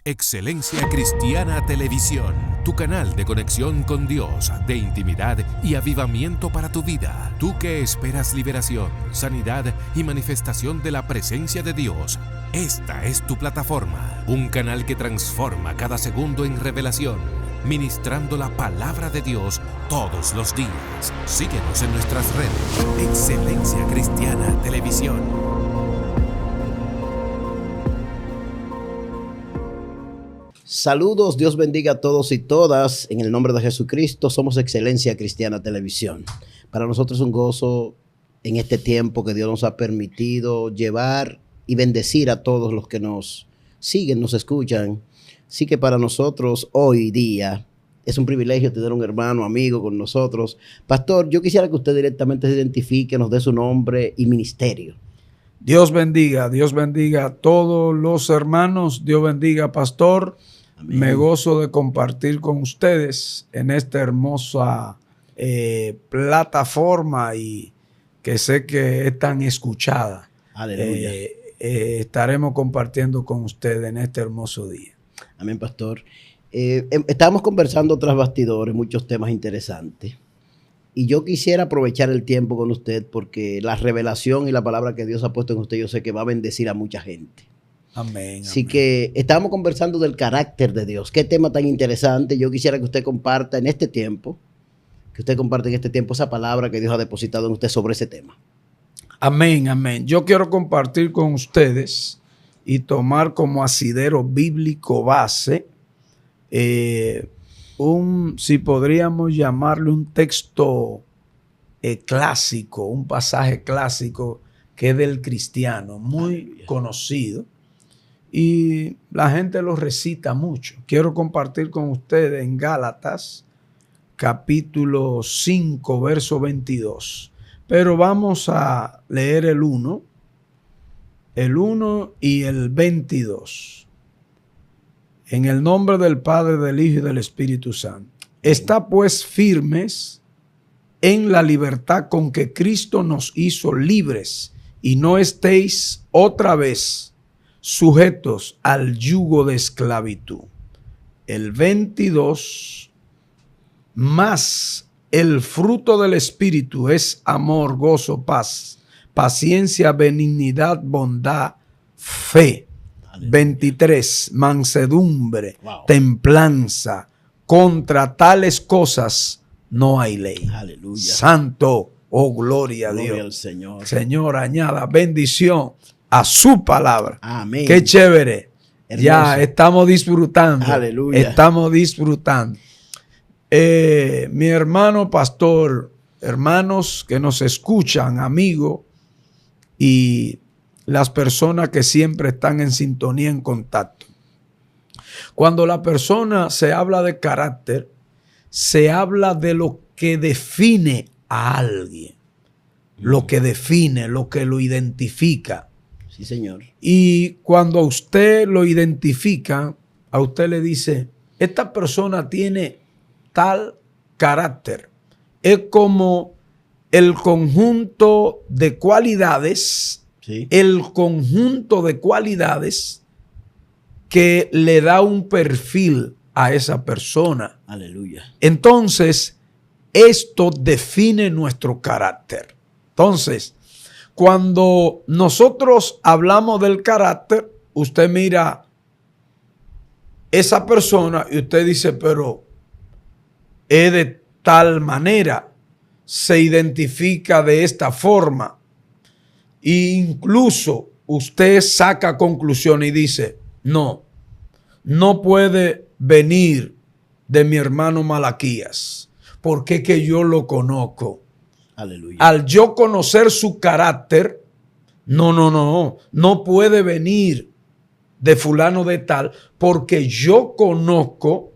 Excelencia Cristiana Televisión, tu canal de conexión con Dios, de intimidad y avivamiento para tu vida. Tú que esperas liberación, sanidad y manifestación de la presencia de Dios, esta es tu plataforma. Un canal que transforma cada segundo en revelación, ministrando la palabra de Dios todos los días. Síguenos en nuestras redes. Excelencia Cristiana Televisión. Saludos, Dios bendiga a todos y todas. En el nombre de Jesucristo, somos Excelencia Cristiana Televisión. Para nosotros es un gozo en este tiempo que Dios nos ha permitido llevar y bendecir a todos los que nos siguen, nos escuchan. Así que para nosotros hoy día es un privilegio tener un hermano, amigo con nosotros. Pastor, yo quisiera que usted directamente se identifique, nos dé su nombre y ministerio. Dios bendiga a todos los hermanos. Dios bendiga, pastor. Amén. Me gozo de compartir con ustedes en esta hermosa plataforma y que sé que es tan escuchada. Aleluya. Estaremos compartiendo con ustedes en este hermoso día. Amén, pastor. Estábamos conversando tras bastidores muchos temas interesantes. Y yo quisiera aprovechar el tiempo con usted porque la revelación y la palabra que Dios ha puesto en usted, yo sé que va a bendecir a mucha gente. Amén. Así que estábamos conversando del carácter de Dios. Qué tema tan interesante. Yo quisiera que usted comparta en este tiempo, esa palabra que Dios ha depositado en usted sobre ese tema. Amén, amén. Yo quiero compartir con ustedes y tomar como asidero bíblico base si podríamos llamarle un texto clásico, un pasaje clásico que es del cristiano, muy conocido y la gente lo recita mucho. Quiero compartir con ustedes en Gálatas capítulo 5, verso 22. Pero vamos a leer el 1 y el 22. En el nombre del Padre, del Hijo y del Espíritu Santo. Está pues firmes en la libertad con que Cristo nos hizo libres y no estéis otra vez sujetos al yugo de esclavitud. El 22, más el fruto del Espíritu es amor, gozo, paz, paciencia, benignidad, bondad, fe. 23, mansedumbre, templanza. Contra tales cosas no hay ley. Aleluya. Santo, oh gloria a Dios. Gloria al Señor. Señor, añada bendición a su palabra. Amén. Qué chévere. Hermoso. Ya estamos disfrutando. Aleluya. Estamos disfrutando. Mi hermano pastor, hermanos que nos escuchan, amigos, y las personas que siempre están en sintonía, en contacto. Cuando la persona se habla de carácter, se habla de lo que define a alguien, lo que define, lo que lo identifica. Sí, señor. Y cuando a usted lo identifica, a usted le dice, esta persona tiene tal carácter. Es como el conjunto de cualidades. Sí. El conjunto de cualidades que le da un perfil a esa persona. Aleluya. Entonces, esto define nuestro carácter. Entonces, cuando nosotros hablamos del carácter, usted mira esa persona y usted dice, pero es de tal manera, se identifica de esta forma. E incluso usted saca conclusión y dice, no puede venir de mi hermano Malaquías, porque es que yo lo conozco. Aleluya. Al yo conocer su carácter, no puede venir de fulano de tal, porque yo conozco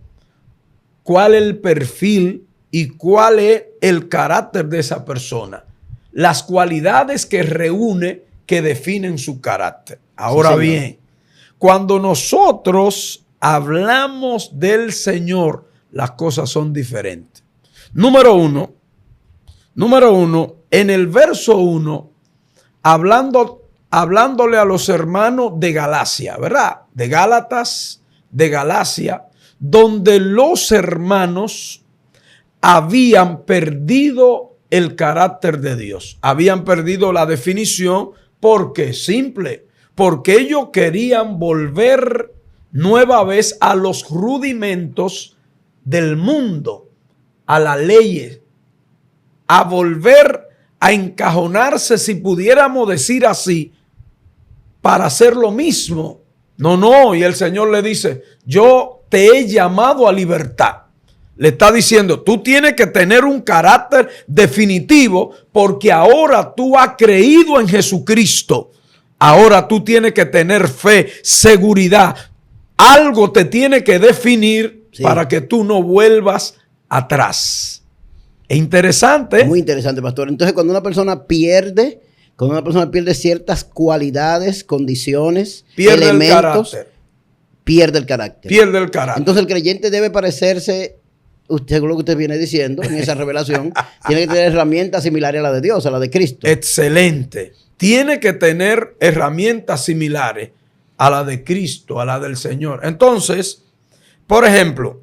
cuál es el perfil y cuál es el carácter de esa persona. Las cualidades que reúne que definen su carácter. Ahora bien, cuando nosotros hablamos del Señor, las cosas son diferentes. Número uno, en el verso 1, hablándole a los hermanos de Galacia, ¿verdad? De Gálatas, de Galacia, donde los hermanos habían perdido el carácter de Dios. Habían perdido la definición. ¿Por qué? Simple. Porque ellos querían volver nueva vez a los rudimentos del mundo, a las leyes, a volver a encajonarse, si pudiéramos decir así, para hacer lo mismo. No, y el Señor le dice, yo te he llamado a libertad. Le está diciendo, tú tienes que tener un carácter definitivo porque ahora tú has creído en Jesucristo. Ahora tú tienes que tener fe, seguridad. Algo te tiene que definir para que tú no vuelvas atrás. Es interesante. Muy interesante, pastor. Entonces, cuando una persona pierde ciertas cualidades, condiciones, elementos, pierde el carácter. Pierde el carácter. Entonces, el creyente debe parecerse, según lo que usted viene diciendo en esa revelación, tiene que tener herramientas similares a la de Dios, a la de Cristo. Excelente. Tiene que tener herramientas similares a la de Cristo, a la del Señor. Entonces, por ejemplo,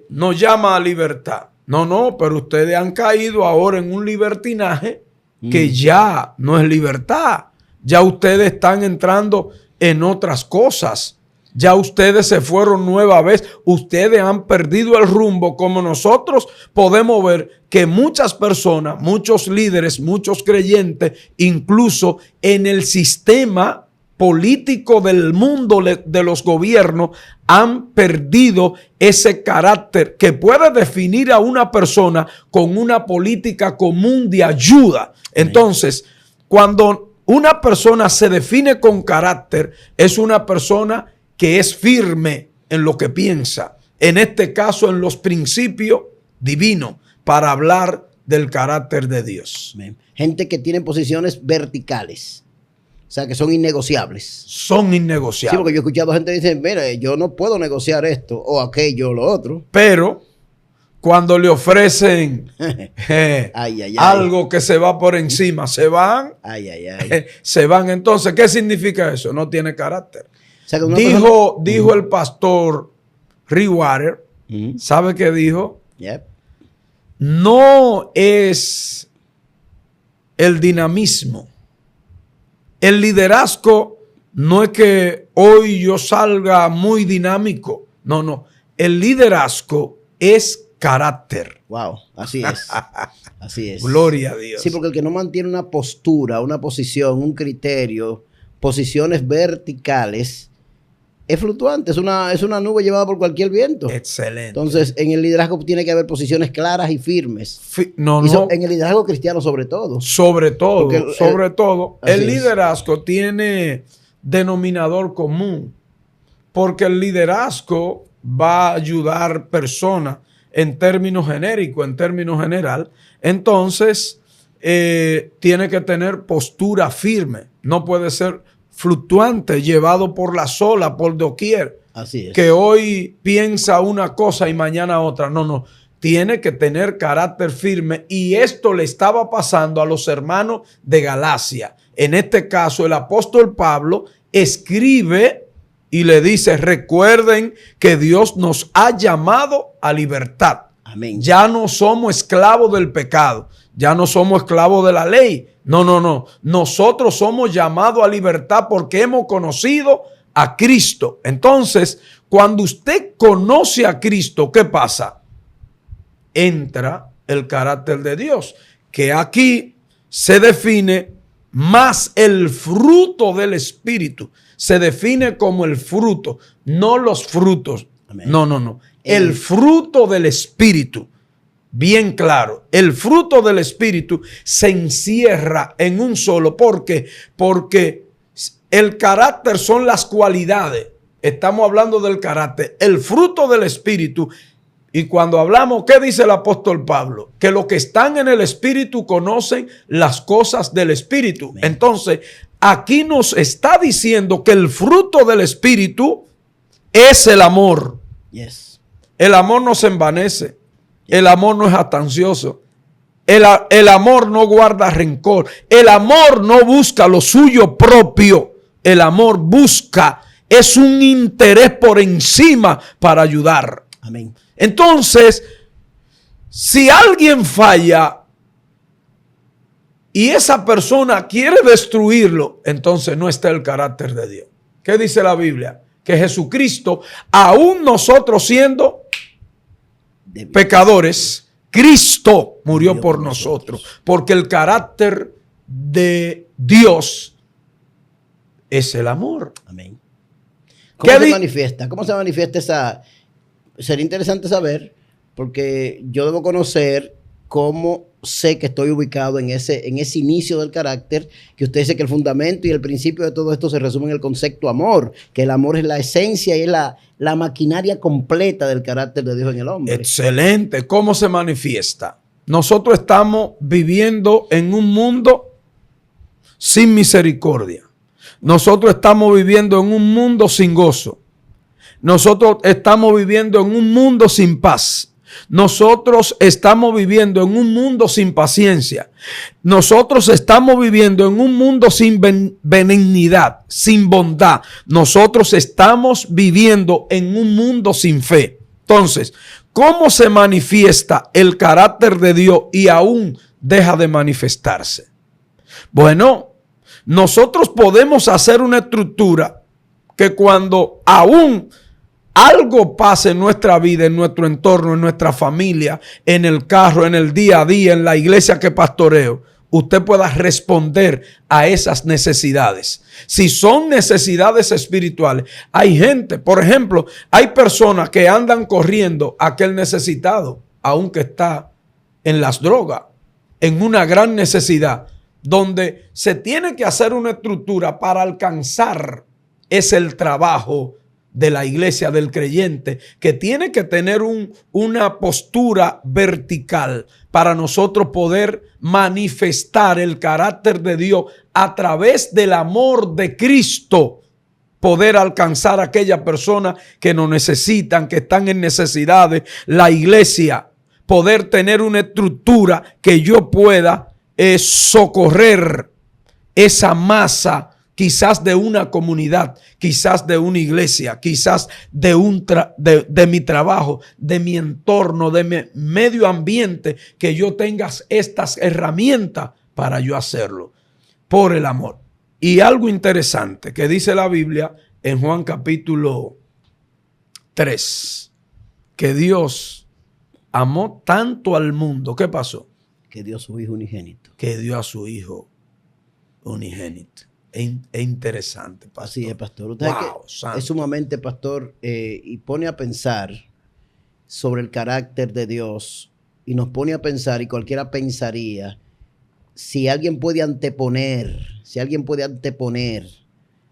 nos llama a libertad. No, pero ustedes han caído ahora en un libertinaje que ya no es libertad. Ya ustedes están entrando en otras cosas. Ya ustedes se fueron nueva vez. Ustedes han perdido el rumbo, como nosotros podemos ver que muchas personas, muchos líderes, muchos creyentes, incluso en el sistema político del mundo, de los gobiernos, han perdido ese carácter que puede definir a una persona con una política común de ayuda. Entonces, cuando una persona se define con carácter, es una persona que es firme en lo que piensa, en este caso en los principios divinos, para hablar del carácter de Dios. Gente que tiene posiciones verticales, o sea, que son innegociables. Son innegociables. Sí, porque yo he escuchado gente que dice, mira, yo no puedo negociar esto o aquello o lo otro. Pero cuando le ofrecen algo que se va por encima, se van. Se van. Entonces, ¿qué significa eso? No tiene carácter. O sea, dijo el pastor Rewater, ¿sabe qué dijo? No es el dinamismo. El liderazgo no es que hoy yo salga muy dinámico. No. El liderazgo es carácter. Wow, así es. Así es. Gloria a Dios. Sí, porque el que no mantiene una postura, una posición, un criterio, posiciones verticales, es fluctuante, es una nube llevada por cualquier viento. Excelente. Entonces, en el liderazgo tiene que haber posiciones claras y firmes. En el liderazgo cristiano sobre todo. Sobre todo. El liderazgo tiene denominador común. Porque el liderazgo va a ayudar personas en términos genéricos, en términos general. Entonces, tiene que tener postura firme. No puede ser fluctuante, llevado por la ola, por doquier. Así es. Que hoy piensa una cosa y mañana otra. No. Tiene que tener carácter firme. Y esto le estaba pasando a los hermanos de Galacia. En este caso, el apóstol Pablo escribe y le dice, recuerden que Dios nos ha llamado a libertad. Amén. Ya no somos esclavos del pecado. Ya no somos esclavos de la ley. No. Nosotros somos llamados a libertad porque hemos conocido a Cristo. Entonces, cuando usted conoce a Cristo, ¿qué pasa? Entra el carácter de Dios, que aquí se define más el fruto del Espíritu. Se define como el fruto, no los frutos. Amén. No. El fruto del Espíritu. Bien claro, el fruto del Espíritu se encierra en un solo. ¿Por qué? Porque el carácter son las cualidades. Estamos hablando del carácter. El fruto del Espíritu. Y cuando hablamos, ¿qué dice el apóstol Pablo? Que los que están en el Espíritu conocen las cosas del Espíritu. Amén. Entonces, aquí nos está diciendo que el fruto del Espíritu es el amor. Yes. El amor no se envanece. El amor no es jactancioso. El amor no guarda rencor. El amor no busca lo suyo propio. El amor busca es un interés por encima para ayudar. Amén. Entonces, si alguien falla y esa persona quiere destruirlo, entonces no está el carácter de Dios. ¿Qué dice la Biblia? Que Jesucristo, aún nosotros siendo pecadores, Cristo murió por nosotros. Porque el carácter de Dios es el amor. Amén. ¿Cómo se manifiesta? ¿Cómo se manifiesta esa? Sería interesante saber, porque yo debo conocer cómo sé que estoy ubicado en ese inicio del carácter, que usted dice que el fundamento y el principio de todo esto se resume en el concepto amor, que el amor es la esencia y es la maquinaria completa del carácter de Dios en el hombre. Excelente. ¿Cómo se manifiesta? Nosotros estamos viviendo en un mundo sin misericordia. Nosotros estamos viviendo en un mundo sin gozo. Nosotros estamos viviendo en un mundo sin paz. Nosotros estamos viviendo en un mundo sin paciencia. Nosotros estamos viviendo en un mundo sin benignidad, sin bondad. Nosotros estamos viviendo en un mundo sin fe. Entonces, ¿cómo se manifiesta el carácter de Dios y aún deja de manifestarse? Bueno, nosotros podemos hacer una estructura que cuando aún algo pase en nuestra vida, en nuestro entorno, en nuestra familia, en el carro, en el día a día, en la iglesia que pastoreo, usted pueda responder a esas necesidades. Si son necesidades espirituales, hay gente, por ejemplo, hay personas que andan corriendo a aquel necesitado, aunque está en las drogas, en una gran necesidad, donde se tiene que hacer una estructura para alcanzar, es el trabajo de la iglesia del creyente, que tiene que tener una postura vertical para nosotros poder manifestar el carácter de Dios a través del amor de Cristo, poder alcanzar a aquellas personas que nos necesitan, que están en necesidades, la iglesia, poder tener una estructura que yo pueda socorrer esa masa, quizás de una comunidad, quizás de una iglesia, quizás de mi trabajo, de mi entorno, de mi medio ambiente, que yo tenga estas herramientas para yo hacerlo por el amor. Y algo interesante que dice la Biblia en Juan capítulo 3, que Dios amó tanto al mundo. ¿Qué pasó? Que dio a su hijo unigénito. Que dio a su hijo unigénito. Es interesante, pastor. Así es, pastor. Usted es sumamente, pastor, y pone a pensar sobre el carácter de Dios y nos pone a pensar, y cualquiera pensaría, si alguien puede anteponer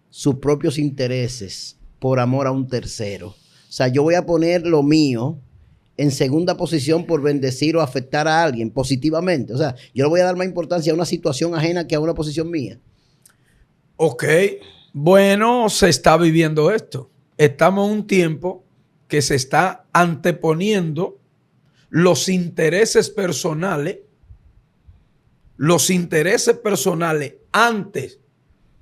sus propios intereses por amor a un tercero. O sea, yo voy a poner lo mío en segunda posición por bendecir o afectar a alguien positivamente. O sea, yo le voy a dar más importancia a una situación ajena que a una posición mía. Ok, bueno, se está viviendo esto. Estamos en un tiempo que se está anteponiendo los intereses personales antes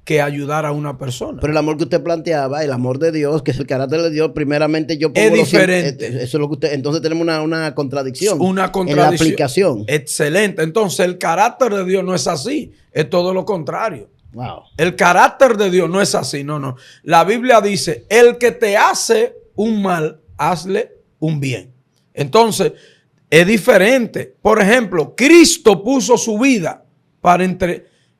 que ayudar a una persona. Pero el amor que usted planteaba, el amor de Dios, que es el carácter de Dios, primeramente yo pongo... Es diferente. Eso es lo que usted... Entonces tenemos una contradicción. Una contradicción. En la aplicación. Excelente. Entonces el carácter de Dios no es así. Es todo lo contrario. Wow. El carácter de Dios no es así, no. La Biblia dice, el que te hace un mal, hazle un bien. Entonces, es diferente. Por ejemplo, Cristo puso su vida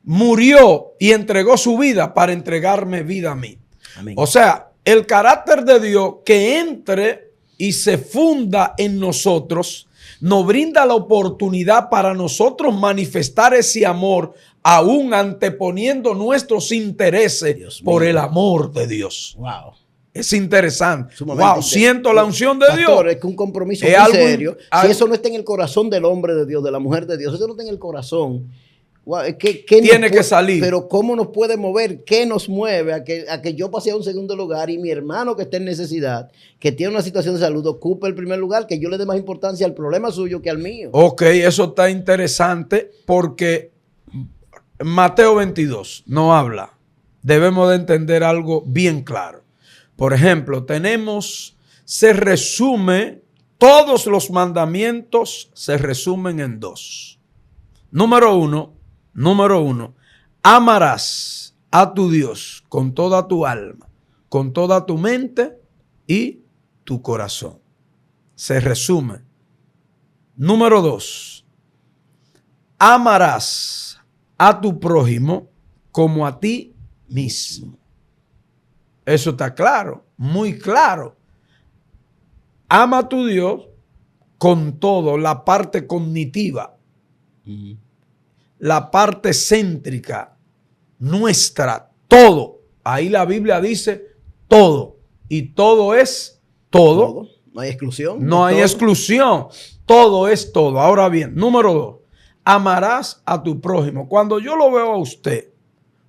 murió y entregó su vida para entregarme vida a mí. Amén. O sea, el carácter de Dios que entre y se funda en nosotros, nos brinda la oportunidad para nosotros manifestar ese amor, aún anteponiendo nuestros intereses por el amor de Dios. Wow. Es interesante. Wow, siento la unción de Dios. Es que un compromiso muy serio. Si eso no está en el corazón del hombre de Dios, de la mujer de Dios, eso no está en el corazón. Wow, tiene que salir. Pero ¿cómo nos puede mover? ¿Qué nos mueve a que yo pase a un segundo lugar y mi hermano que está en necesidad, que tiene una situación de salud, ocupe el primer lugar, que yo le dé más importancia al problema suyo que al mío? Ok, eso está interesante porque Mateo 22 no habla. Debemos de entender algo bien claro. Por ejemplo, se resume, todos los mandamientos se resumen en dos. Número uno, amarás a tu Dios con toda tu alma, con toda tu mente y tu corazón. Se resume. Número 2, amarás a tu prójimo como a ti mismo. Eso está claro, muy claro. Ama a tu Dios con todo, la parte cognitiva, la parte céntrica, nuestra, todo. Ahí la Biblia dice todo. Y todo es todo. No hay exclusión. No hay exclusión. Todo es todo. Ahora bien, número 2, amarás a tu prójimo. Cuando yo lo veo a usted,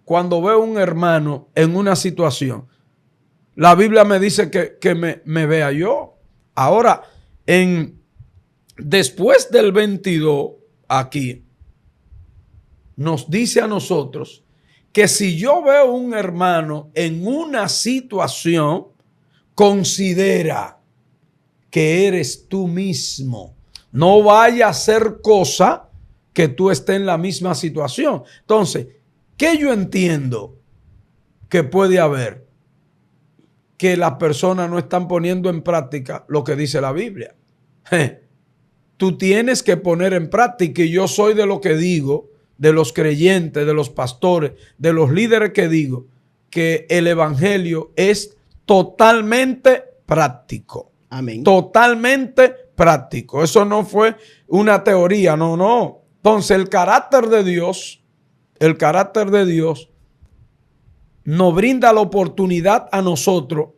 cuando veo a un hermano en una situación, la Biblia me dice que me vea yo. Ahora, después del 22, aquí, nos dice a nosotros que si yo veo un hermano en una situación, considera que eres tú mismo. No vaya a hacer cosa que tú estés en la misma situación. Entonces, ¿qué yo entiendo que puede haber? Que las personas no están poniendo en práctica lo que dice la Biblia. Tú tienes que poner en práctica, y yo soy de lo que digo, de los creyentes, de los pastores, de los líderes que digo, que el evangelio es totalmente práctico. Amén. Totalmente práctico. Eso no fue una teoría, no. Entonces el carácter de Dios nos brinda la oportunidad a nosotros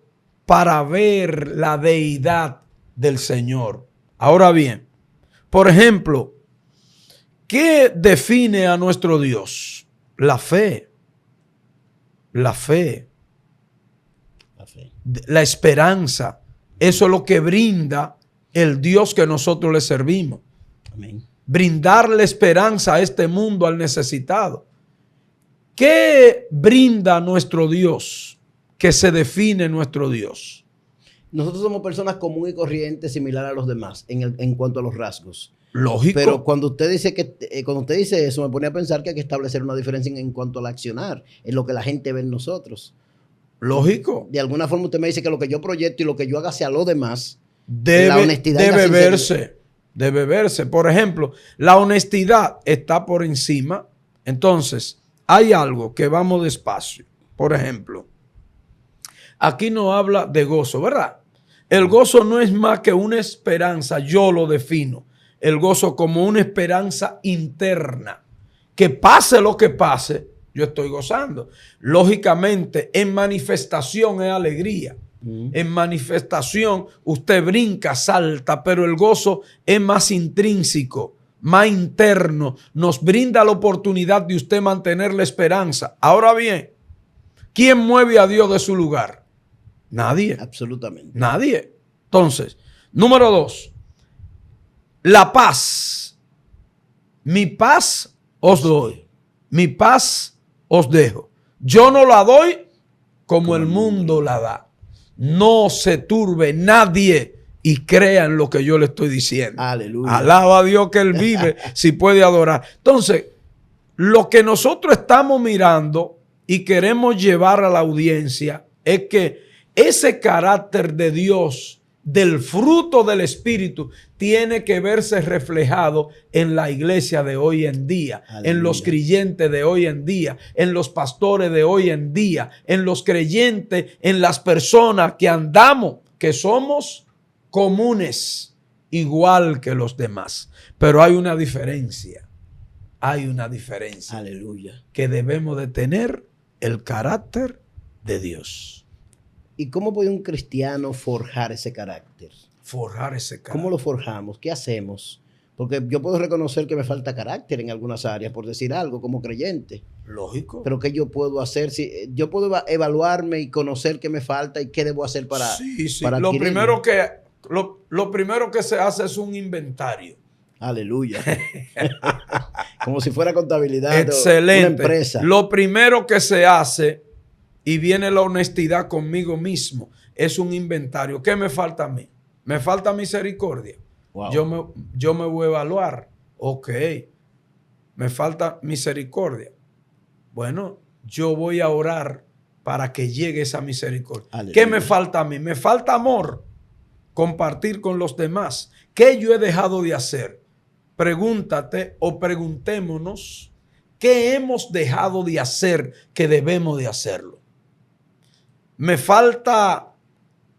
para ver la deidad del Señor. Ahora bien, por ejemplo, ¿qué define a nuestro Dios? La fe. La fe. La esperanza. Eso es lo que brinda el Dios que nosotros le servimos. Amén. Brindarle esperanza a este mundo, al necesitado. ¿Qué brinda nuestro Dios? ¿Qué se define nuestro Dios? Nosotros somos personas comunes y corrientes, similar a los demás, en cuanto a los rasgos. Lógico. Pero cuando usted dice eso, me pone a pensar que hay que establecer una diferencia en cuanto al accionar, en lo que la gente ve en nosotros. Lógico. De alguna forma usted me dice que lo que yo proyecto y lo que yo haga hacia los demás, debe verse. Por ejemplo, la honestidad está por encima. Entonces, hay algo que vamos despacio. Por ejemplo, aquí no habla de gozo, ¿verdad? El gozo no es más que una esperanza, yo lo defino. El gozo como una esperanza interna. Que pase lo que pase, yo estoy gozando. Lógicamente, en manifestación es alegría. En manifestación usted brinca, salta, pero el gozo es más intrínseco, más interno. Nos brinda la oportunidad de usted mantener la esperanza. Ahora bien, ¿quién mueve a Dios de su lugar? Nadie. Absolutamente. Nadie. Entonces, número 2, la paz. Mi paz os doy. Mi paz os dejo. Yo no la doy como el mundo la da. No se turbe nadie y crea en lo que yo le estoy diciendo. Aleluya. Alaba a Dios que Él vive, si puede adorar. Entonces, lo que nosotros estamos mirando y queremos llevar a la audiencia es que ese carácter de Dios, del fruto del Espíritu, tiene que verse reflejado en la iglesia de hoy en día, aleluya, en los creyentes de hoy en día, en los pastores de hoy en día, en los creyentes, en las personas que andamos, que somos comunes, igual que los demás. Pero hay una diferencia. Hay una diferencia. Aleluya. Que debemos de tener el carácter de Dios. ¿Y cómo puede un cristiano forjar ese carácter? Forjar ese carácter. ¿Cómo lo forjamos? ¿Qué hacemos? Porque yo puedo reconocer que me falta carácter en algunas áreas, por decir algo, como creyente. Lógico. Pero ¿qué yo puedo hacer? Si yo puedo evaluarme y conocer qué me falta y qué debo hacer para para lo primero que se hace es un inventario. Aleluya. Como si fuera contabilidad. Excelente. Una empresa. Lo primero que se hace, y viene la honestidad conmigo mismo, es un inventario. ¿Qué me falta a mí? Me falta misericordia. Wow. Yo me voy a evaluar. Ok, me falta misericordia. Bueno, yo voy a orar para que llegue esa misericordia. Aleluya. ¿Qué me falta a mí? Me falta amor, compartir con los demás. ¿Qué yo he dejado de hacer? Pregúntate o preguntémonos qué hemos dejado de hacer que debemos de hacerlo. Me falta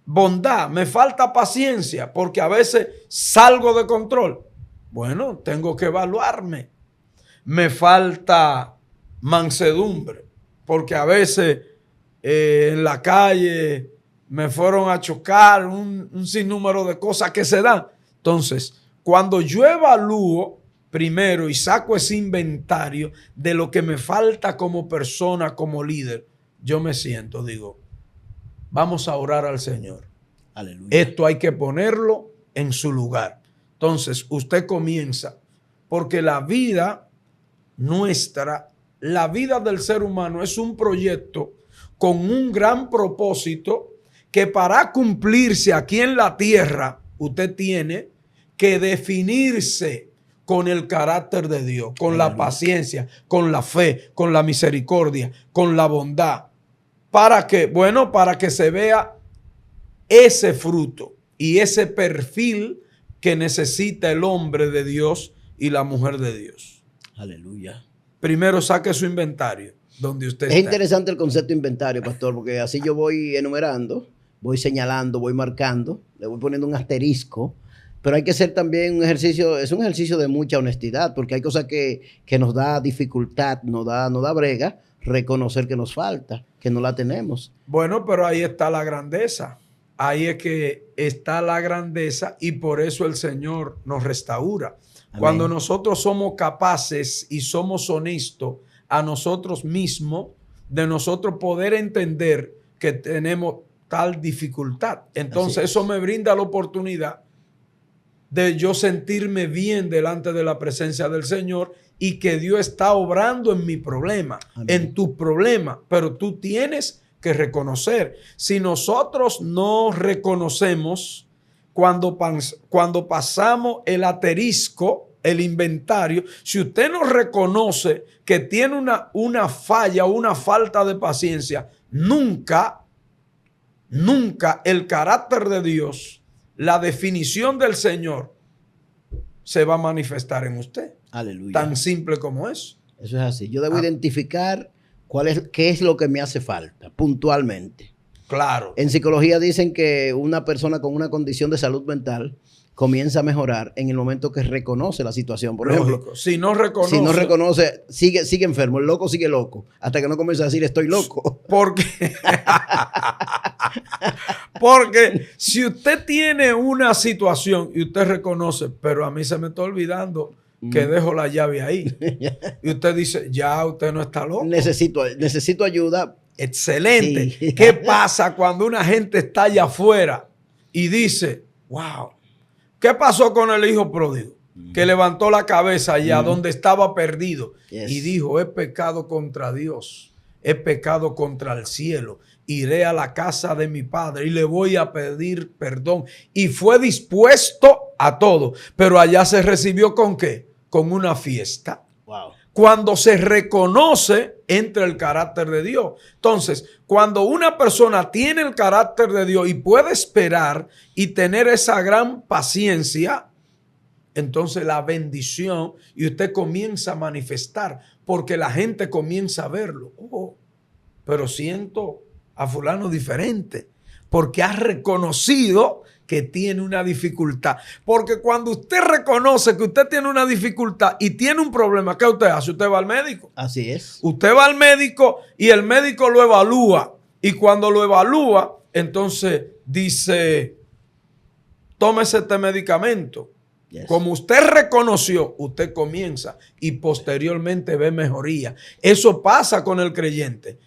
bondad, me falta paciencia, porque a veces salgo de control. Bueno, tengo que evaluarme. Me falta mansedumbre, porque a veces en la calle me fueron a chocar un sinnúmero de cosas que se dan. Entonces, cuando yo evalúo primero y saco ese inventario de lo que me falta como persona, como líder, yo me siento, digo, vamos a orar al Señor. Aleluya. Esto hay que ponerlo en su lugar. Entonces, usted comienza, porque la vida nuestra, la vida del ser humano es un proyecto con un gran propósito que para cumplirse aquí en la tierra, usted tiene que definirse con el carácter de Dios, con la paciencia, con la fe, con la misericordia, con la bondad. ¿Para qué? Bueno, para que se vea ese fruto y ese perfil que necesita el hombre de Dios y la mujer de Dios. Aleluya. Primero saque su inventario donde usted está. Es interesante el concepto de inventario, pastor, porque así yo voy enumerando, voy señalando, voy marcando, le voy poniendo un asterisco, pero hay que hacer también un ejercicio, es un ejercicio de mucha honestidad, porque hay cosas que nos da dificultad, nos da brega, reconocer que nos falta, que no la tenemos. Bueno, pero ahí está la grandeza. Ahí es que está la grandeza y por eso el Señor nos restaura. Amén. Cuando nosotros somos capaces y somos honestos a nosotros mismos, de nosotros poder entender que tenemos tal dificultad. Entonces eso me brinda la oportunidad de yo sentirme bien delante de la presencia del Señor y que Dios está obrando en mi problema, amén, en tu problema, pero tú tienes que reconocer. Si nosotros no reconocemos cuando pasamos el asterisco, el inventario, si usted no reconoce que tiene una falla o una falta de paciencia, nunca el carácter de Dios, la definición del Señor se va a manifestar en usted. Aleluya. Tan simple como eso. Eso es así. Yo debo identificar qué es lo que me hace falta puntualmente. Claro. En psicología dicen que una persona con una condición de salud mental comienza a mejorar en el momento que reconoce la situación. Por ejemplo, si no reconoce, sigue enfermo. El loco sigue loco. Hasta que no comienza a decir estoy loco. Porque si usted tiene una situación y usted reconoce, pero a mí se me está olvidando que dejo la llave ahí. Y usted dice, ya usted no está loco. Necesito ayuda. Excelente. Sí. ¿Qué pasa cuando una gente está allá afuera y dice, wow, ¿qué pasó con el hijo pródigo? Que levantó la cabeza allá donde estaba perdido y dijo, he pecado contra Dios, he pecado contra el cielo, iré a la casa de mi padre y le voy a pedir perdón. Y fue dispuesto a todo, pero allá se recibió ¿con qué? Con una fiesta. Wow. Cuando se reconoce, entra el carácter de Dios. Entonces, cuando una persona tiene el carácter de Dios y puede esperar y tener esa gran paciencia, entonces la bendición y usted comienza a manifestar porque la gente comienza a verlo. Oh, pero siento a fulano diferente porque ha reconocido que tiene una dificultad. Porque cuando usted reconoce que usted tiene una dificultad y tiene un problema, ¿qué usted hace? Usted va al médico. Así es. Usted va al médico y el médico lo evalúa. Y cuando lo evalúa, entonces dice, tómese este medicamento. Yes. Como usted reconoció, usted comienza y posteriormente ve mejoría. Eso pasa con el creyente.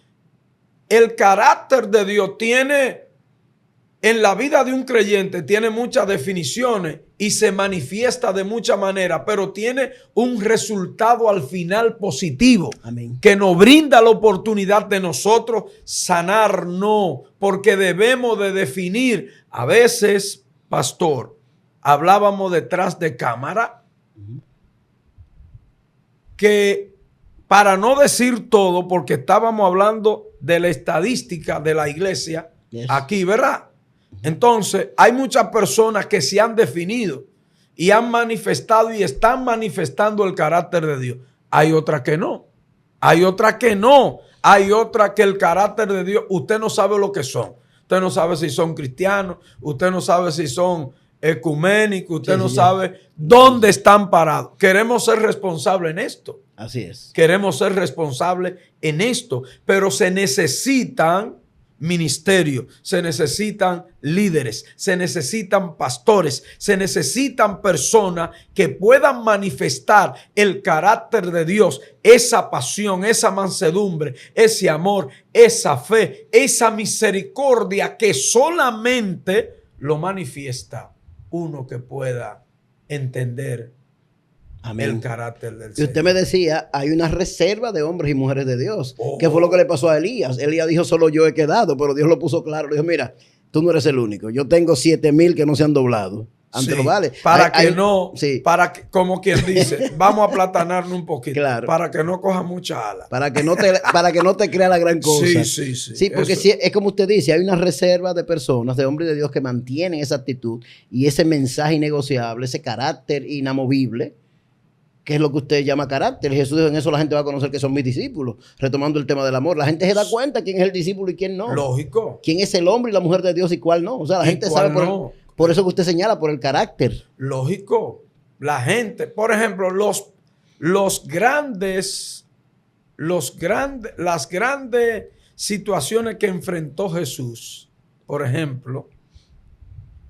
El carácter de Dios tiene en la vida de un creyente tiene muchas definiciones y se manifiesta de muchas maneras, pero tiene un resultado al final positivo. Amén. Que nos brinda la oportunidad de nosotros sanar, no, porque debemos de definir. A veces, pastor, hablábamos detrás de cámara que, para no decir todo, porque estábamos hablando de la estadística de la iglesia, yes, aquí, ¿verdad? Entonces, hay muchas personas que se han definido y han manifestado y están manifestando el carácter de Dios. Hay otras que no. Hay otras que no. Hay otras que el carácter de Dios, usted no sabe lo que son. Usted no sabe si son cristianos. Usted no sabe si son ecuménicos. Usted no sabe dónde están parados. Queremos ser responsables en esto. Así es. Queremos ser responsables en esto. Pero se necesitan ministerios, se necesitan líderes, se necesitan pastores, se necesitan personas que puedan manifestar el carácter de Dios, esa pasión, esa mansedumbre, ese amor, esa fe, esa misericordia que solamente lo manifiesta uno que pueda entender. Amén. El carácter del Señor. Y usted me decía, hay una reserva de hombres y mujeres de Dios. ¿Qué fue lo que le pasó a Elías? Elías dijo, solo yo he quedado, pero Dios lo puso claro. Le dijo, mira, tú no eres el único. Yo tengo 7,000 que no se han doblado. Ante los vales. Para que, como quien dice, vamos a platanarnos un poquito. Claro. Para que no coja mucha ala. Para que no te crea la gran cosa. Sí, porque es como usted dice, hay una reserva de personas, de hombres de Dios que mantienen esa actitud y ese mensaje innegociable, ese carácter inamovible. ¿Qué es lo que usted llama carácter? Jesús dijo, en eso la gente va a conocer que son mis discípulos. Retomando el tema del amor. La gente se da cuenta quién es el discípulo y quién no. Lógico. Quién es el hombre y la mujer de Dios y cuál no. O sea, la gente sabe por eso que usted señala, por el carácter. Lógico. La gente, por ejemplo, las grandes situaciones que enfrentó Jesús. Por ejemplo,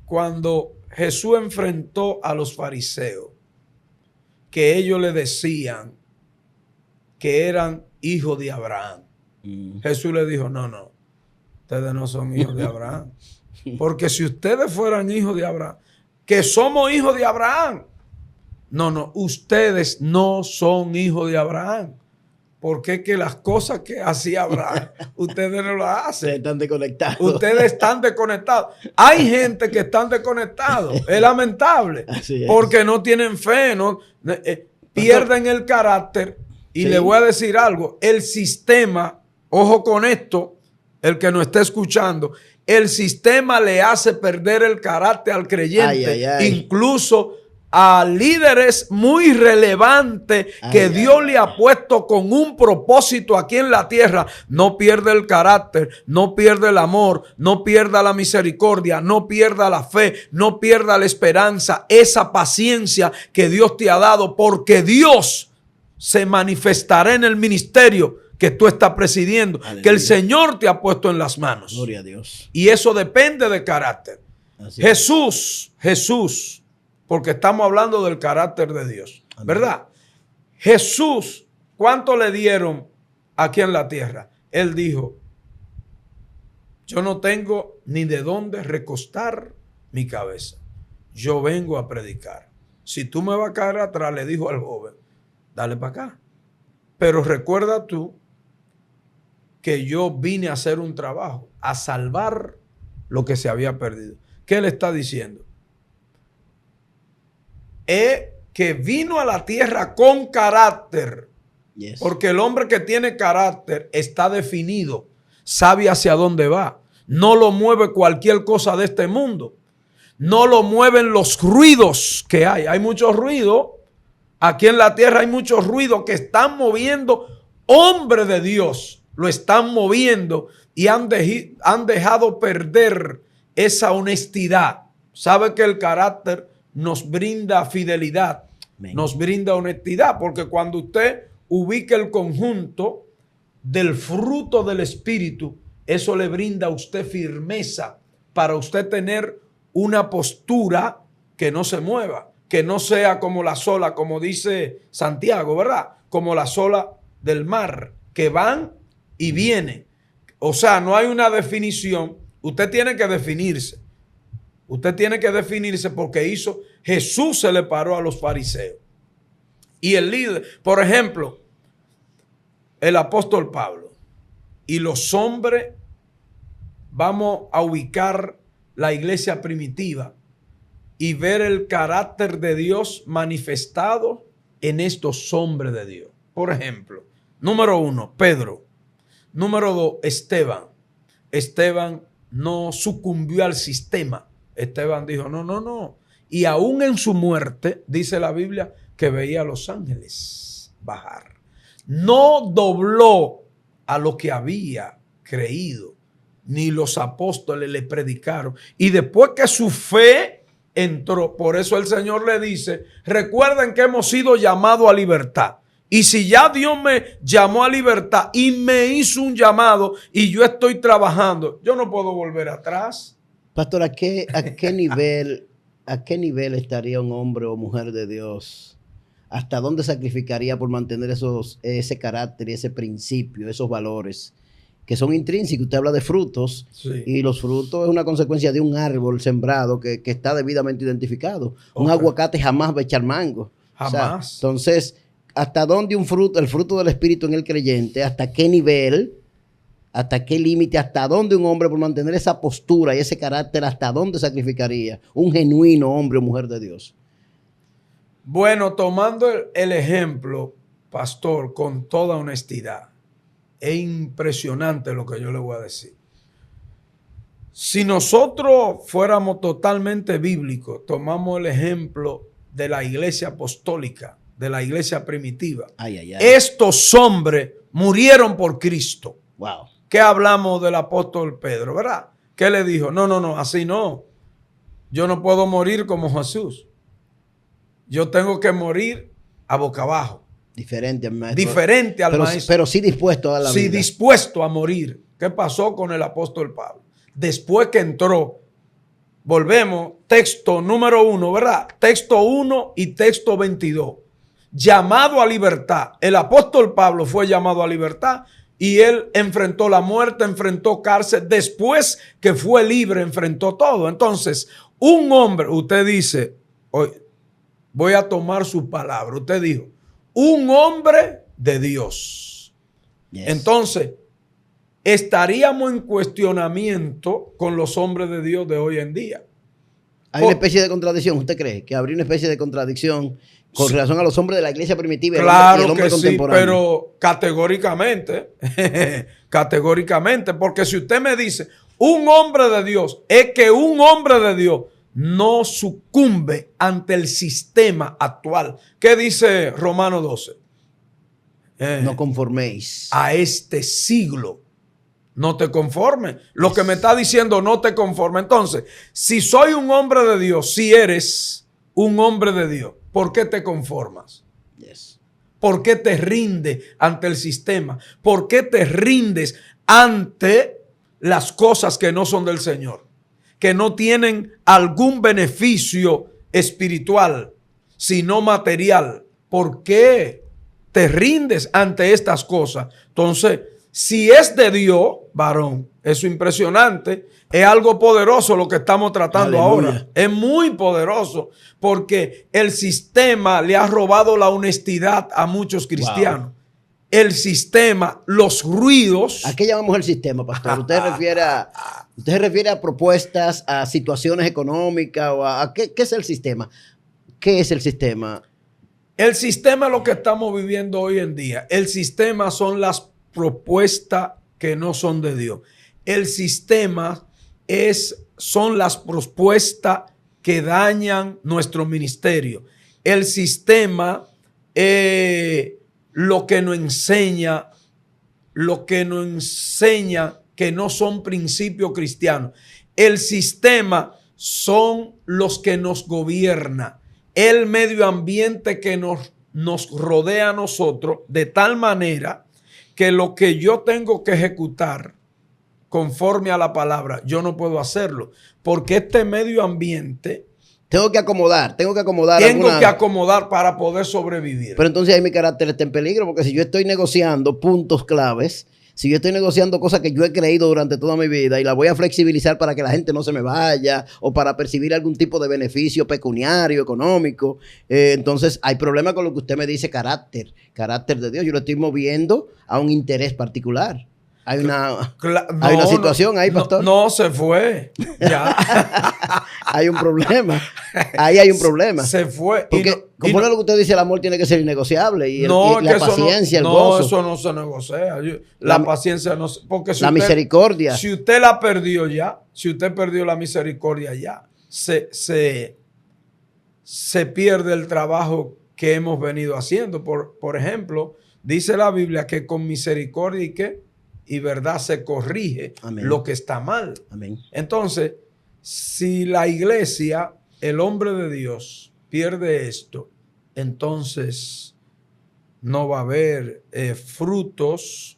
cuando Jesús enfrentó a los fariseos, que ellos le decían que eran hijos de Abraham. Jesús le dijo, no, ustedes no son hijos de Abraham. Porque si ustedes fueran hijos de Abraham, que somos hijos de Abraham. No, ustedes no son hijos de Abraham. Porque es que las cosas que hacía Abraham, ustedes no las hacen. Ustedes están desconectados. Ustedes están desconectados. Hay gente que están desconectados. Es lamentable. Así es. Porque no tienen fe, pierden el carácter. Y le voy a decir algo. El sistema, ojo con esto, el que nos esté escuchando, el sistema le hace perder el carácter al creyente. Incluso a líderes muy relevantes que Dios le ha puesto con un propósito aquí en la tierra. No pierde el carácter, no pierde el amor, no pierda la misericordia, no pierda la fe, no pierda la esperanza, esa paciencia que Dios te ha dado, porque Dios se manifestará en el ministerio que tú estás presidiendo, que el Señor te ha puesto en las manos. Gloria a Dios. Y eso depende de carácter. Jesús, porque estamos hablando del carácter de Dios, ¿verdad? Jesús, ¿cuánto le dieron aquí en la tierra? Él dijo, yo no tengo ni de dónde recostar mi cabeza. Yo vengo a predicar. Si tú me vas a caer atrás, le dijo al joven, dale para acá. Pero recuerda tú que yo vine a hacer un trabajo, a salvar lo que se había perdido. ¿Qué le está diciendo? Que vino a la tierra con carácter. Yes. Porque el hombre que tiene carácter está definido, sabe hacia dónde va. No lo mueve cualquier cosa de este mundo. No lo mueven los ruidos que hay. Hay muchos ruidos. Aquí en la tierra hay muchos ruidos que están moviendo hombres de Dios. Lo están moviendo y han dejado perder esa honestidad. Sabe que el carácter nos brinda fidelidad, nos brinda honestidad, porque cuando usted ubica el conjunto del fruto del Espíritu, eso le brinda a usted firmeza para usted tener una postura que no se mueva, que no sea como la ola, como dice Santiago, ¿verdad? Como las olas del mar, que van y vienen. O sea, no hay una definición. Usted tiene que definirse. Usted tiene que definirse porque Jesús se le paró a los fariseos. Y el líder, por ejemplo, el apóstol Pablo y los hombres, vamos a ubicar la iglesia primitiva y ver el carácter de Dios manifestado en estos hombres de Dios. Por ejemplo, número 1, Pedro. Número 2, Esteban. Esteban no sucumbió al sistema. Esteban dijo, no. Y aún en su muerte, dice la Biblia, que veía a los ángeles bajar. No dobló a lo que había creído, ni los apóstoles le predicaron. Y después que su fe entró, por eso el Señor le dice, recuerden que hemos sido llamados a libertad. Y si ya Dios me llamó a libertad y me hizo un llamado y yo estoy trabajando, yo no puedo volver atrás. Pastor, ¿a qué nivel estaría un hombre o mujer de Dios? ¿Hasta dónde sacrificaría por mantener ese carácter y ese principio, esos valores que son intrínsecos? Usted habla de frutos, sí, y los frutos es una consecuencia de un árbol sembrado que está debidamente identificado. Okay. Un aguacate jamás va a echar mango. Jamás. O sea, entonces, ¿hasta dónde el fruto del Espíritu en el creyente? ¿Hasta qué nivel? ¿Hasta qué límite? ¿Hasta dónde un hombre por mantener esa postura y ese carácter, hasta dónde sacrificaría un genuino hombre o mujer de Dios? Bueno, tomando el ejemplo, pastor, con toda honestidad, es impresionante lo que yo le voy a decir. Si nosotros fuéramos totalmente bíblicos, tomamos el ejemplo de la iglesia apostólica, de la iglesia primitiva. Estos hombres murieron por Cristo. Wow. ¿Qué hablamos del apóstol Pedro, verdad? ¿Qué le dijo? No, así no. Yo no puedo morir como Jesús. Yo tengo que morir a boca abajo. Diferente al maestro. Diferente al maestro. Pero sí dispuesto a dar la vida. Sí dispuesto a morir. ¿Qué pasó con el apóstol Pablo? Después que entró, volvemos, texto número 1, ¿verdad? Texto 1 y texto 22. Llamado a libertad. El apóstol Pablo fue llamado a libertad y él enfrentó la muerte, enfrentó cárcel. Después que fue libre, enfrentó todo. Entonces, un hombre, usted dice, voy a tomar su palabra. Usted dijo, un hombre de Dios. Yes. Entonces, estaríamos en cuestionamiento con los hombres de Dios de hoy en día. Hay una especie de contradicción. ¿Usted cree que habría una especie de contradicción con relación a los hombres de la iglesia primitiva y el hombre que contemporáneo? Sí, pero categóricamente, porque si usted me dice, un hombre de Dios, es que un hombre de Dios no sucumbe ante el sistema actual. ¿Qué dice Romano 12? No conforméis a este siglo. No te conformes. Lo que me está diciendo, no te conformes. Entonces, si soy un hombre de Dios, si eres un hombre de Dios, ¿por qué te conformas? Yes. ¿Por qué te rindes ante el sistema? ¿Por qué te rindes ante las cosas que no son del Señor? Que no tienen algún beneficio espiritual, sino material. ¿Por qué te rindes ante estas cosas? Entonces, si es de Dios, varón, eso es impresionante. Es algo poderoso lo que estamos tratando ahora. Es muy poderoso porque el sistema le ha robado la honestidad a muchos cristianos. Wow. El sistema, los ruidos. ¿A qué llamamos el sistema, pastor? ¿Usted se refiere a propuestas, a situaciones económicas o a qué es el sistema? ¿Qué es el sistema? El sistema es lo que estamos viviendo hoy en día. El sistema son las propuestas que no son de Dios. El sistema son las propuestas que dañan nuestro ministerio. El sistema lo que nos enseña que no son principios cristianos. El sistema son los que nos gobiernan. El medio ambiente que nos rodea a nosotros, de tal manera que lo que yo tengo que ejecutar conforme a la palabra, yo no puedo hacerlo. Porque este medio ambiente... Tengo que acomodar para poder sobrevivir. Pero entonces ahí mi carácter está en peligro, porque si yo estoy negociando puntos claves Si yo estoy negociando cosas que yo he creído durante toda mi vida y las voy a flexibilizar para que la gente no se me vaya o para percibir algún tipo de beneficio pecuniario, económico, entonces hay problema con lo que usted me dice, carácter de Dios. Yo lo estoy moviendo a un interés particular. Hay una situación ahí, pastor. No, se fue. Ya. Hay un problema. Ahí hay un problema. Se fue. Porque, como lo que usted dice, el amor tiene que ser innegociable. Y la paciencia, el gozo. No, eso no se negocia. La paciencia no se... Porque la misericordia. Si usted la perdió ya, si usted perdió la misericordia ya, se pierde el trabajo que hemos venido haciendo. Por ejemplo, dice la Biblia que con misericordia y verdad se corrige Amén. Lo que está mal. Amén. Entonces, si la iglesia, el hombre de Dios, pierde esto, entonces no va a haber frutos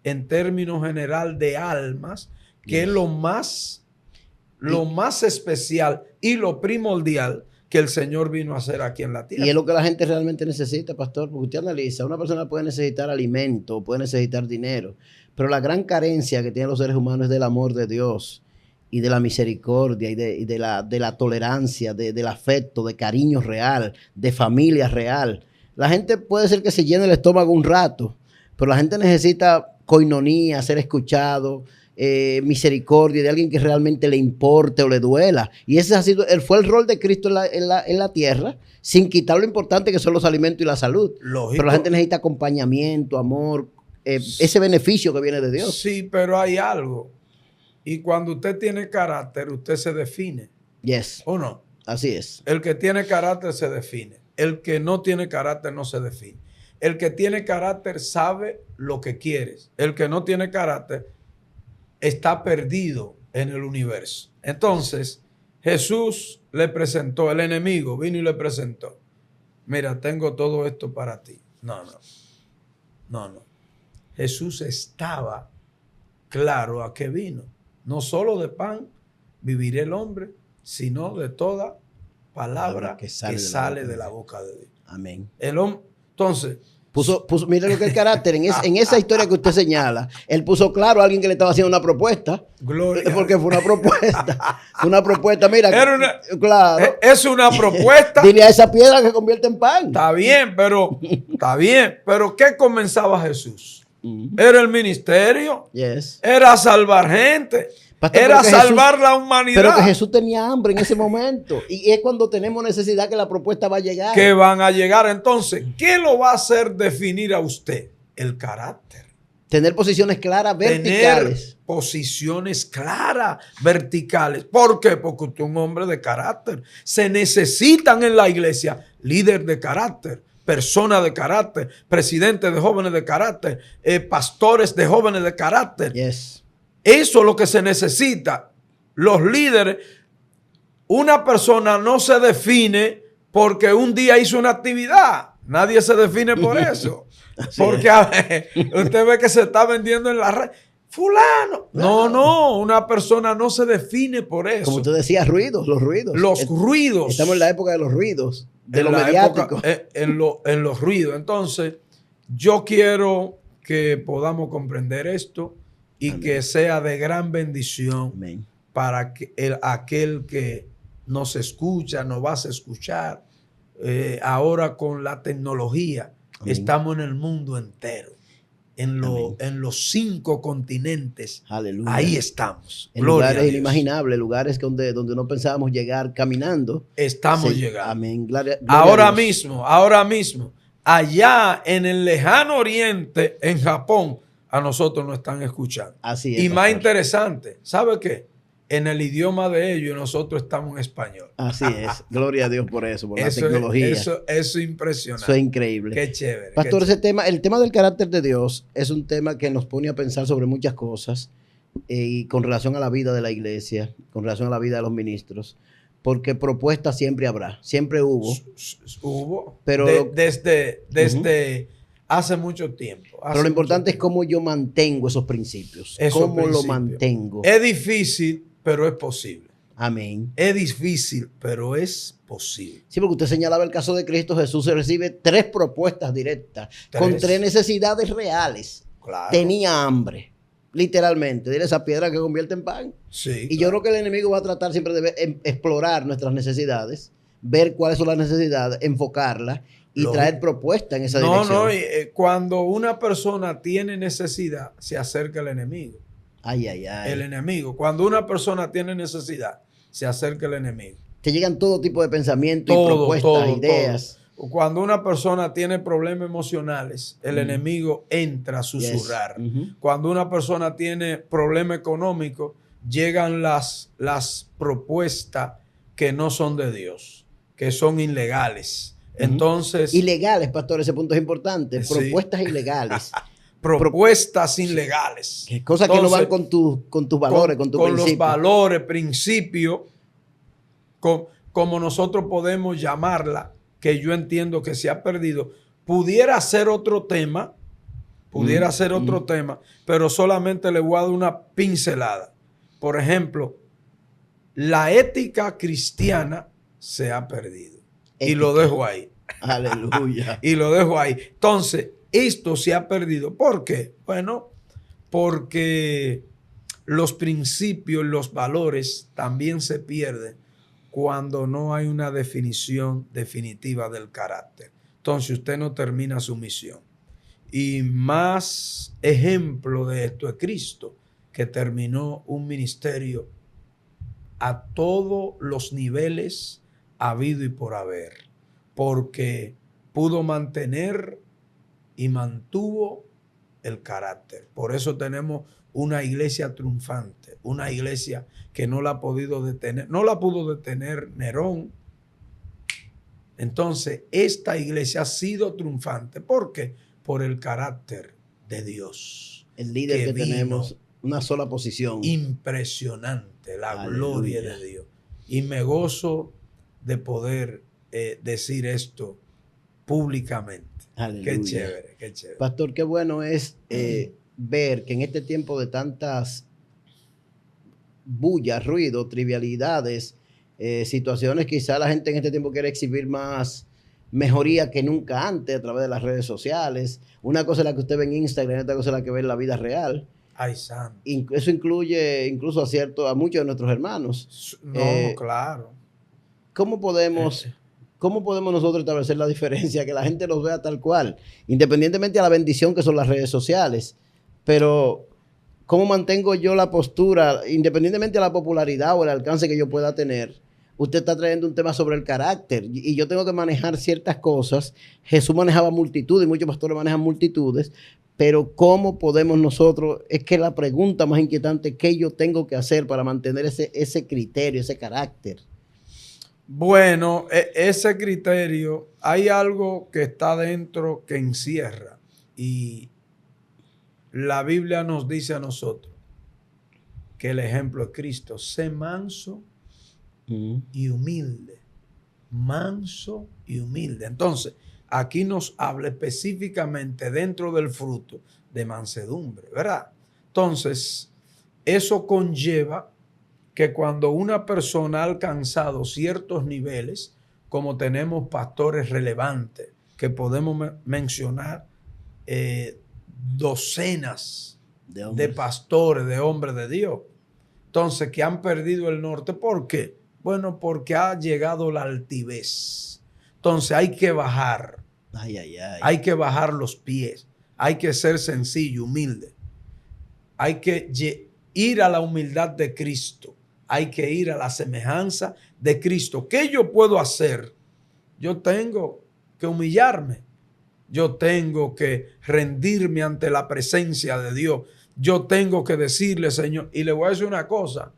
en términos general de almas, que es lo más especial y lo primordial que el Señor vino a hacer aquí en la tierra. Y es lo que la gente realmente necesita, pastor, porque usted analiza, una persona puede necesitar alimento, puede necesitar dinero, pero la gran carencia que tienen los seres humanos es del amor de Dios y de la misericordia y de la tolerancia, del afecto, de cariño real, de familia real. La gente puede ser que se llene el estómago un rato, pero la gente necesita coinonía, ser escuchado, misericordia de alguien que realmente le importe o le duela. Y ese fue el rol de Cristo en la tierra, sin quitar lo importante que son los alimentos y la salud. Lógico. Pero la gente necesita acompañamiento, amor, ese beneficio que viene de Dios. Sí, pero hay algo. Y cuando usted tiene carácter, usted se define. Yes. ¿O no? Así es. El que tiene carácter se define. El que no tiene carácter no se define. El que tiene carácter sabe lo que quiere. El que no tiene carácter está perdido en el universo. Entonces, Jesús le presentó, el enemigo vino y le presentó. Mira, tengo todo esto para ti. No. Jesús estaba claro a qué vino. No solo de pan vivirá el hombre, sino de toda palabra que sale de la boca de Dios. Amén. El hombre, entonces, mira lo que es el carácter. En esa historia que usted señala, él puso claro a alguien que le estaba haciendo una propuesta. Gloria. Porque fue una propuesta. Una propuesta, mira. Claro. Es una propuesta. Dile a esa piedra que convierte en pan. Está bien, pero ¿qué comenzaba Jesús? Era el ministerio. Yes. Era salvar gente. Pastor, era salvar la humanidad. Pero que Jesús tenía hambre en ese momento. Y es cuando tenemos necesidad que la propuesta va a llegar. Que van a llegar. Entonces, ¿qué lo va a hacer definir a usted? El carácter. Tener posiciones claras, verticales. Tener posiciones claras, verticales. ¿Por qué? Porque usted es un hombre de carácter. Se necesitan en la iglesia líderes de carácter, personas de carácter, presidentes de jóvenes de carácter, pastores de jóvenes de carácter. Yes. Eso es lo que se necesita. Los líderes, una persona no se define porque un día hizo una actividad. Nadie se define por eso. Porque a ver, usted ve que se está vendiendo en la red. Fulano. No, una persona no se define por eso. Como usted decía, los ruidos. Los ruidos. Estamos en la época de los ruidos, de lo mediático. En los ruidos. Entonces, yo quiero que podamos comprender esto y Amén. Que sea de gran bendición Amén. Para que aquel que nos escucha, nos vas a escuchar. Ahora con la tecnología, Amén. Estamos en el mundo entero. En los 5 continentes. Aleluya. Ahí estamos. En lugares inimaginables, lugares donde no pensábamos llegar caminando. Estamos llegando. Amén. Ahora mismo, allá en el lejano oriente, en Japón, a nosotros nos están escuchando. Así es. Y más interesante, ¿sabe qué? En el idioma de ellos nosotros estamos en español. Así es. Gloria a Dios por eso, por la tecnología. Eso es impresionante. Eso es increíble. Qué chévere. Pastor, el tema del carácter de Dios es un tema que nos pone a pensar sobre muchas cosas y con relación a la vida de la iglesia, con relación a la vida de los ministros, porque propuestas siempre habrá, siempre hubo. Hubo, pero desde hace mucho tiempo. Pero lo importante es cómo yo mantengo esos principios. ¿Cómo lo mantengo? Es difícil, pero es posible. Amén. Es difícil, pero es posible. Sí, porque usted señalaba el caso de Cristo Jesús. Se recibe 3 propuestas directas con 3 necesidades reales. claro. Tenía hambre, literalmente. Dile esa piedra que convierte en pan. Sí, Y yo creo que el enemigo va a tratar siempre de explorar nuestras necesidades, ver cuáles son las necesidades, enfocarlas y traer propuestas en esa dirección. No, cuando una persona tiene necesidad, se acerca el enemigo. Ay, ay, ay. El enemigo. Cuando una persona tiene necesidad, se acerca el enemigo. Te llegan todo tipo de pensamientos y propuestas, ideas. Todo. Cuando una persona tiene problemas emocionales, el enemigo entra a susurrar. Yes. Cuando una persona tiene problemas económicos, llegan las propuestas que no son de Dios, que son ilegales. Entonces, ilegales, pastor, ese punto es importante. Sí. Propuestas ilegales. Propuestas ilegales. Cosas que no van con tus valores, con tus principios. Con los valores, principios, como nosotros podemos llamarla, que yo entiendo que se ha perdido. Pudiera ser otro tema, pero solamente le voy a dar una pincelada. Por ejemplo, la ética cristiana se ha perdido. Y lo dejo ahí. Aleluya. Y lo dejo ahí. Entonces, esto se ha perdido. ¿Por qué? Bueno, porque los principios, los valores también se pierden cuando no hay una definición definitiva del carácter. Entonces, usted no termina su misión. Y más ejemplo de esto es Cristo, que terminó un ministerio a todos los niveles habido y por haber, porque pudo mantener y mantuvo el carácter. Por eso tenemos una iglesia triunfante, una iglesia que no la ha podido detener, no la pudo detener Nerón. Entonces, esta iglesia ha sido triunfante. ¿Por qué? Por el carácter de Dios. El líder que tenemos, una sola posición. Impresionante, la Aleluya. Gloria de Dios. Y me gozo de poder decir esto públicamente. Aleluya. Qué chévere, qué chévere. Pastor, qué bueno es ver que en este tiempo de tantas bullas, ruido, trivialidades, situaciones, quizá la gente en este tiempo quiere exhibir más mejoría que nunca antes a través de las redes sociales. Una cosa es la que usted ve en Instagram, otra cosa es la que ve en la vida real. Ay, santo. Eso incluye incluso a muchos de nuestros hermanos. No, claro. ¿Cómo podemos nosotros establecer la diferencia? Que la gente los vea tal cual, independientemente de la bendición que son las redes sociales. Pero, ¿cómo mantengo yo la postura, independientemente de la popularidad o el alcance que yo pueda tener? Usted está trayendo un tema sobre el carácter y yo tengo que manejar ciertas cosas. Jesús manejaba multitudes y muchos pastores manejan multitudes. Pero ¿cómo podemos nosotros? Es que la pregunta más inquietante, ¿qué yo tengo que hacer para mantener ese criterio, ese carácter? Bueno, ese criterio, hay algo que está dentro que encierra. Y la Biblia nos dice a nosotros que el ejemplo es Cristo. Sé manso y humilde. Manso y humilde. Entonces, aquí nos habla específicamente dentro del fruto de mansedumbre, ¿verdad? Entonces, eso conlleva que cuando una persona ha alcanzado ciertos niveles, como tenemos pastores relevantes, que podemos mencionar docenas de pastores, de hombres de Dios, entonces que han perdido el norte. ¿Por qué? Bueno, porque ha llegado la altivez. Entonces hay que bajar. Hay que bajar los pies. Hay que ser sencillo, humilde. Hay que ir a la humildad de Cristo. Hay que ir a la semejanza de Cristo. ¿Qué yo puedo hacer? Yo tengo que humillarme. Yo tengo que rendirme ante la presencia de Dios. Yo tengo que decirle, Señor, y le voy a decir una cosa,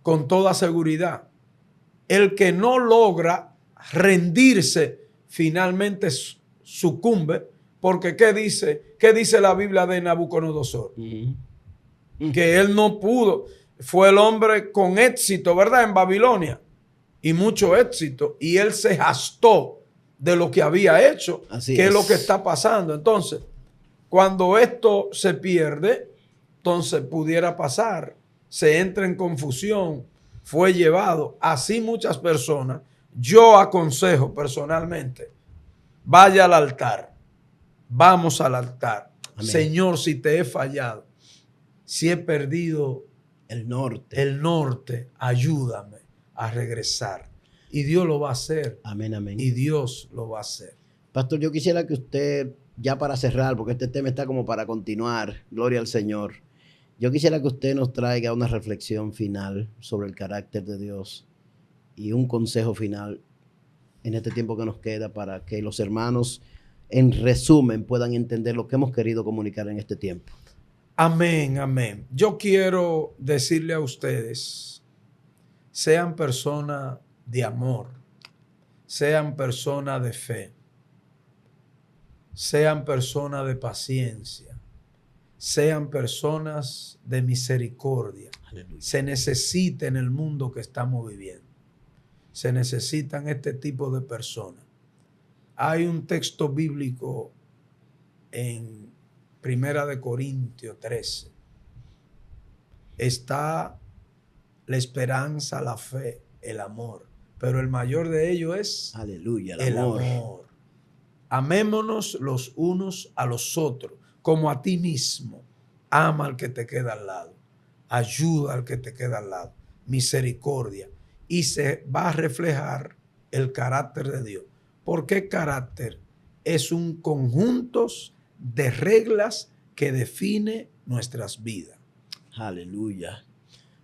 con toda seguridad. El que no logra rendirse, finalmente sucumbe, porque ¿qué dice la Biblia de Nabucodonosor? Que él no pudo. Fue el hombre con éxito, ¿verdad? En Babilonia. Y mucho éxito. Y él se jactó de lo que había hecho. Que es lo que está pasando. Entonces, cuando esto se pierde, entonces pudiera pasar. Se entra en confusión. Fue llevado. Así muchas personas. Yo aconsejo personalmente, vaya al altar. Vamos al altar. Amén. Señor, si te he fallado, si he perdido El norte. el norte, ayúdame a regresar. Y Dios lo va a hacer. Amén, amén. Y Dios lo va a hacer. Pastor, yo quisiera que usted, ya para cerrar, porque este tema está como para continuar, gloria al Señor, yo quisiera que usted nos traiga una reflexión final sobre el carácter de Dios y un consejo final en este tiempo que nos queda para que los hermanos, en resumen, puedan entender lo que hemos querido comunicar en este tiempo. Amén, amén. Yo quiero decirle a ustedes, sean personas de amor, sean personas de fe, sean personas de paciencia, sean personas de misericordia. Aleluya. Se necesita en el mundo que estamos viviendo. Se necesitan este tipo de personas. Hay un texto bíblico en 1 Corintios 13. Está la esperanza, la fe, el amor. Pero el mayor de ellos es Aleluya, el amor. Amémonos los unos a los otros, como a ti mismo. Ama al que te queda al lado. Ayuda al que te queda al lado. Misericordia. Y se va a reflejar el carácter de Dios. ¿Por qué carácter? Es un conjunto de reglas que define nuestras vidas. Aleluya.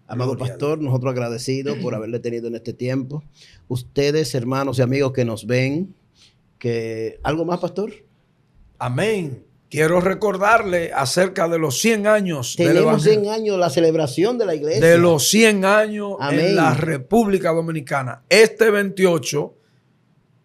Amado Gloria pastor, nosotros agradecidos por haberle tenido en este tiempo. Ustedes, hermanos y amigos que nos ven, ¿algo más, pastor? Amén. Quiero recordarle acerca de los 100 años del Tenemos Evangelio. 100 años, la celebración de la iglesia. De los 100 años Amén. en la República Dominicana. Este 28,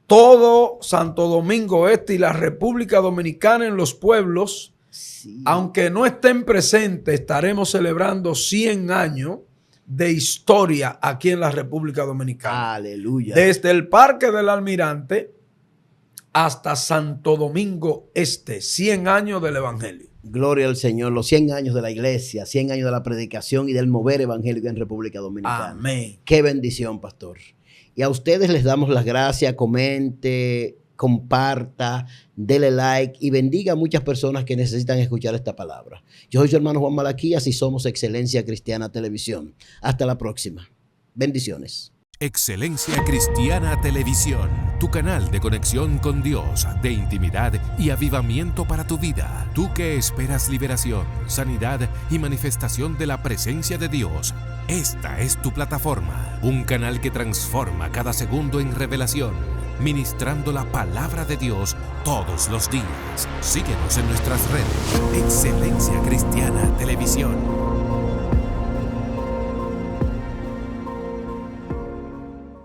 todo Santo Domingo Este y la República Dominicana en los pueblos, Sí. aunque no estén presentes, estaremos celebrando 100 años de historia aquí en la República Dominicana. Aleluya. Desde el Parque del Almirante hasta Santo Domingo Este, 100 años del Evangelio. Gloria al Señor, los 100 años de la iglesia, 100 años de la predicación y del mover evangélico en República Dominicana. Amén. Qué bendición, pastor. Y a ustedes les damos las gracias, comente, comparta, dele like y bendiga a muchas personas que necesitan escuchar esta palabra. Yo soy su hermano Juan Malaquías y somos Excelencia Cristiana Televisión. Hasta la próxima. Bendiciones. Excelencia Cristiana Televisión, tu canal de conexión con Dios, de intimidad y avivamiento para tu vida. Tú que esperas liberación, sanidad y manifestación de la presencia de Dios, esta es tu plataforma. Un canal que transforma cada segundo en revelación, ministrando la palabra de Dios todos los días. Síguenos en nuestras redes. Excelencia Cristiana Televisión.